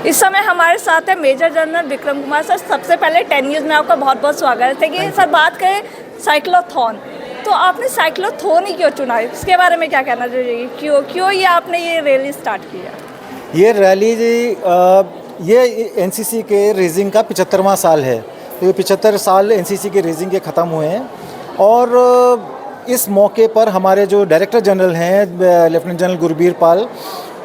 इस समय हमारे साथ है major general Vikram Kumar sir. सबसे पहले 10 न्यूज़ में आपका बहुत बहुत स्वागत है कि सर बात करें साइक्लोथॉन, तो आपने साइक्लोथॉन ही क्यों चुना है, इसके बारे में क्या कहना चाहिए? क्यों ये आपने ये रैली स्टार्ट किया? ये रैली ये एनसीसी के रेजिंग का 75वां साल है। तो ये 75 साल एनसीसी के रेजिंग के ख़त्म हुए हैं और इस मौके पर हमारे जो डायरेक्टर जनरल हैं लेफ्टिनेंट जनरल गुरबीर पाल,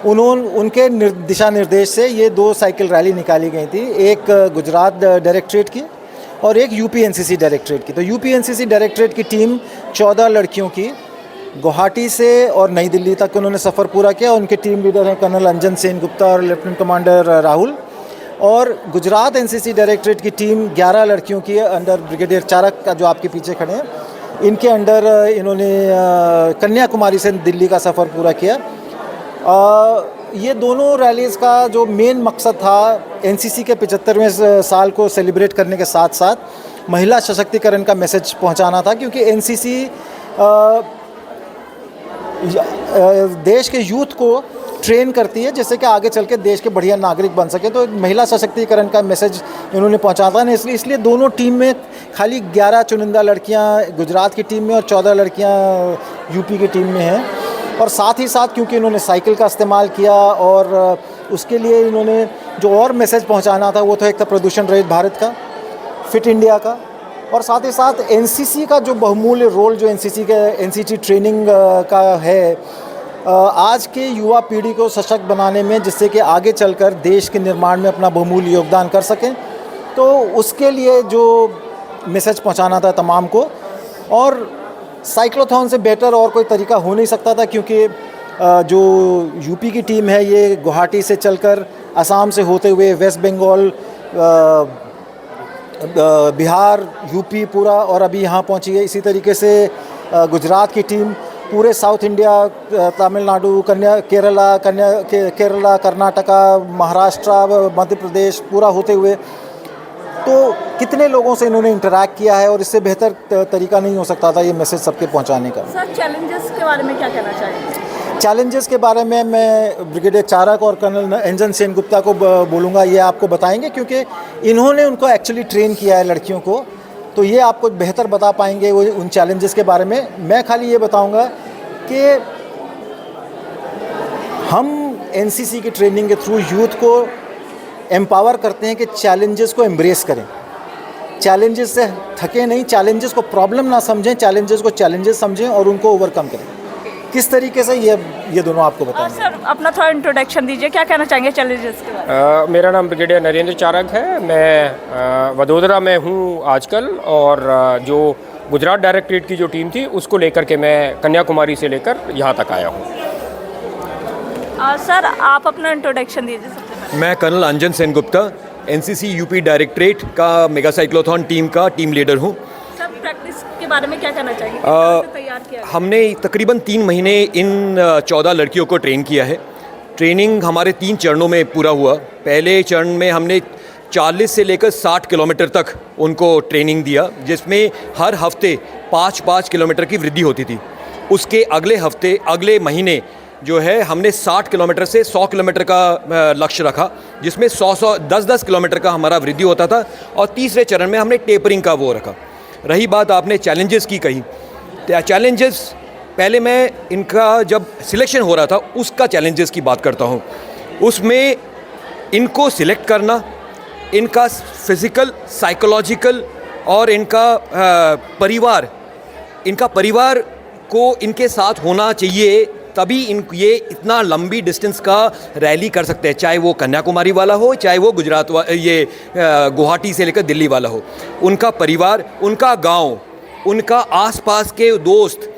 उनके दिशा निर्देश से ये 2 साइकिल रैली निकाली गई थी, एक गुजरात डायरेक्टरेट की और एक यूपी एनसीसी डायरेक्टरेट की। तो यूपी एनसीसी डायरेक्टरेट की टीम 14 लड़कियों की गुवाहाटी से और नई दिल्ली तक उन्होंने सफ़र पूरा किया। उनके टीम लीडर हैं कर्नल अंजन सेन गुप्ता और लेफ्टिनेंट कमांडर राहुल। और गुजरात एनसीसी डायरेक्टरेट की टीम 11 लड़कियों की अंडर ब्रिगेडियर चारक का, जो आपके पीछे खड़े हैं, इनके अंडर इन्होंने कन्याकुमारी से दिल्ली का सफ़र पूरा किया। ये दोनों रैलीज़ का जो मेन मकसद था एनसीसी के 75वें साल को सेलिब्रेट करने के साथ साथ महिला सशक्तिकरण का मैसेज पहुंचाना था, क्योंकि एनसीसी देश के यूथ को ट्रेन करती है जिससे कि आगे चल के देश के बढ़िया नागरिक बन सके। तो महिला सशक्तिकरण का मैसेज इन्होंने पहुंचाता है, इसलिए दोनों टीम में खाली 11 चुनिंदा लड़कियां गुजरात की टीम में और 14 लड़कियां यूपी की टीम में हैं। और साथ ही साथ क्योंकि इन्होंने साइकिल का इस्तेमाल किया और उसके लिए इन्होंने जो और मैसेज पहुंचाना था वो था एक था प्रदूषण रहित भारत का, फिट इंडिया का, और साथ ही साथ एनसीसी का जो बहुमूल्य रोल जो एनसीसी ट्रेनिंग का है आज के युवा पीढ़ी को सशक्त बनाने में, जिससे कि आगे चलकर देश के निर्माण में अपना बहुमूल्य योगदान कर सकें। तो उसके लिए जो मैसेज पहुंचाना था तमाम को, और साइक्लोथॉन से बेटर और कोई तरीका हो नहीं सकता था, क्योंकि जो यूपी की टीम है ये गुवाहाटी से चलकर असम से होते हुए वेस्ट बंगाल, बिहार, यूपी पूरा और अभी यहाँ पहुँची है। इसी तरीके से गुजरात की टीम पूरे साउथ इंडिया, तमिलनाडु, केरला, कर्नाटका, महाराष्ट्र, मध्य प्रदेश पूरा होते हुए, तो कितने लोगों से इन्होंने इंटरैक्ट किया है और इससे बेहतर तरीका नहीं हो सकता था ये मैसेज सबके पहुंचाने का। सर चैलेंजेस के बारे में क्या कहना चाहिए? चैलेंजेस के बारे में मैं ब्रिगेडियर चारक और कर्नल अंजन सेन गुप्ता को बोलूँगा, ये आपको बताएंगे, क्योंकि इन्होंने उनको एक्चुअली ट्रेन किया है लड़कियों को, तो ये आपको बेहतर बता पाएंगे वो उन चैलेंजेस के बारे में। मैं खाली ये बताऊँगा कि हम एनसीसी की ट्रेनिंग के थ्रू यूथ को एम्पावर करते हैं कि चैलेंजेस को एम्ब्रेस करें, चैलेंजेस से थके नहीं, चैलेंजेस को प्रॉब्लम ना समझें, चैलेंजेस को चैलेंजेस समझें और उनको ओवरकम करें। किस तरीके से ये दोनों आपको बताएंगे। सर अपना थोड़ा इंट्रोडक्शन दीजिए, क्या कहना चाहेंगे चैलेंजेस के बारे में? मेरा नाम ब्रिगेडियर नरेंद्र चारक है। मैं वडोदरा में हूँ आजकल, और जो गुजरात डायरेक्टरेट की जो टीम थी उसको लेकर के मैं कन्याकुमारी से लेकर यहाँ तक आया हूँ। सर आप अपना इंट्रोडक्शन दीजिए सबसे पहले। मैं colonel Anjan Sen Gupta, NCC UP directorate का मेगा साइक्लोथॉन टीम का टीम लीडर हूँ। सर प्रैक्टिस के बारे में क्या कहना चाहिए? किस तरह से तैयार किया गया? हमने तकरीबन 3 महीने इन 14 लड़कियों को ट्रेन किया है। ट्रेनिंग हमारे 3 चरणों में पूरा हुआ। पहले चरण में हमने 40 से लेकर 60 किलोमीटर तक उनको ट्रेनिंग दिया, जिसमें हर हफ्ते 5-5 किलोमीटर की वृद्धि होती थी। उसके अगले हफ्ते, अगले महीने जो है, हमने 60 किलोमीटर से 100 किलोमीटर का लक्ष्य रखा, जिसमें 10-10 किलोमीटर का हमारा वृद्धि होता था। और तीसरे चरण में हमने टेपरिंग का वो रखा। रही बात आपने चैलेंजेस की कही, चैलेंजेस पहले मैं इनका जब सिलेक्शन हो रहा था उसका चैलेंजेस की बात करता हूँ। उसमें इनको सिलेक्ट करना, इनका फिज़िकल, साइकोलॉजिकल और इनका परिवार को इनके साथ होना चाहिए, तभी ये इतना लंबी डिस्टेंस का रैली कर सकते हैं, चाहे वो कन्याकुमारी वाला हो, चाहे वो गुवाहाटी से लेकर दिल्ली वाला हो। उनका परिवार, उनका गांव, उनका आसपास के दोस्त,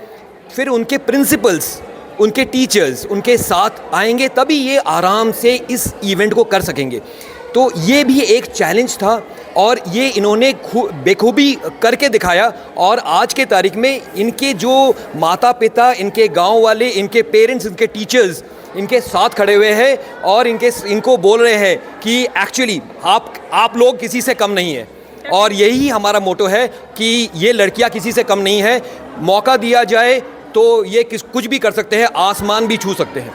फिर उनके प्रिंसिपल्स, उनके टीचर्स उनके साथ आएंगे, तभी ये आराम से इस इवेंट को कर सकेंगे। तो ये भी एक चैलेंज था और ये इन्होंने बेखूबी करके दिखाया। और आज के तारीख में इनके जो माता पिता, इनके गांव वाले, इनके पेरेंट्स, इनके टीचर्स इनके साथ खड़े हुए हैं और इनको बोल रहे हैं कि एक्चुअली आप लोग किसी से कम नहीं हैं। और यही हमारा मोटो है कि ये लड़कियां किसी से कम नहीं हैं, मौका दिया जाए तो ये कुछ भी कर सकते हैं, आसमान भी छू सकते हैं।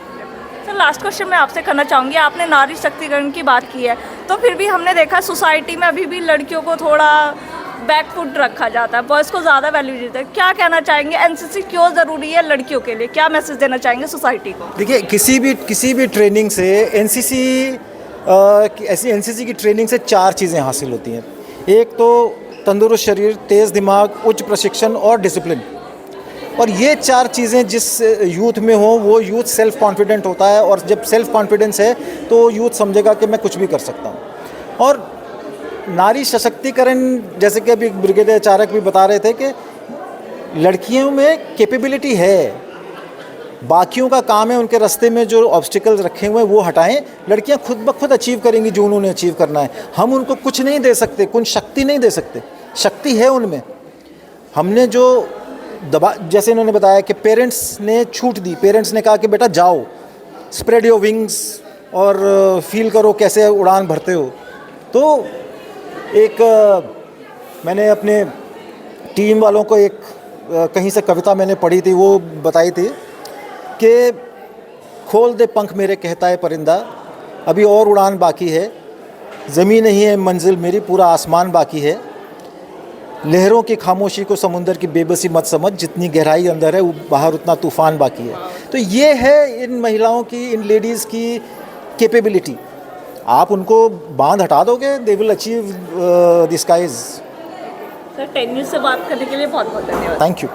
लास्ट क्वेश्चन मैं आपसे करना चाहूँगी, आपने नारी शक्तिकरण की बात की है, तो फिर भी हमने देखा सोसाइटी में अभी भी लड़कियों को थोड़ा बैकफुट रखा जाता है, बॉयज़ को ज़्यादा वैल्यू देते हैं। क्या कहना चाहेंगे, एनसीसी क्यों ज़रूरी है लड़कियों के लिए, क्या मैसेज देना चाहेंगे सोसाइटी को? देखिए, किसी भी ट्रेनिंग से एनसीसी ऐसी एनसीसी की ट्रेनिंग से 4 चीज़ें हासिल होती हैं। एक तो तंदुरुस्त शरीर, तेज़ दिमाग, उच्च प्रशिक्षण और डिसिप्लिन। और ये 4 चीज़ें जिस यूथ में हो वो यूथ सेल्फ कॉन्फिडेंट होता है, और जब सेल्फ कॉन्फिडेंस है तो यूथ समझेगा कि मैं कुछ भी कर सकता हूँ। और नारी सशक्तिकरण, जैसे कि अभी ब्रिगेडियर चारक भी बता रहे थे कि लड़कियों में कैपेबिलिटी है, बाकियों का काम है उनके रास्ते में जो ऑब्स्टिकल्स रखे हुए हैं वो हटाएं। लड़कियां खुद ब खुद अचीव करेंगी जो उन्होंने अचीव करना है। हम उनको कुछ नहीं दे सकते, कुछ शक्ति नहीं दे सकते, शक्ति है उनमें। हमने जो दबा, जैसे इन्होंने बताया कि पेरेंट्स ने छूट दी, पेरेंट्स ने कहा कि बेटा जाओ, स्प्रेड योर विंग्स और फील करो कैसे उड़ान भरते हो। तो एक मैंने अपने टीम वालों को एक कहीं से कविता मैंने पढ़ी थी, वो बताई थी कि खोल दे पंख मेरे कहता है परिंदा, अभी और उड़ान बाकी है, ज़मीन नहीं है मंजिल मेरी, पूरा आसमान बाकी है। लहरों की खामोशी को समुंदर की बेबसी मत समझ, जितनी गहराई अंदर है वो बाहर उतना तूफान बाकी है। तो ये है इन महिलाओं की, इन लेडीज़ की कैपेबिलिटी। आप उनको बांध हटा दोगे, they will achieve the skies. Sir 10 news से बात करने के लिए बहुत बहुत धन्यवाद। Thank you.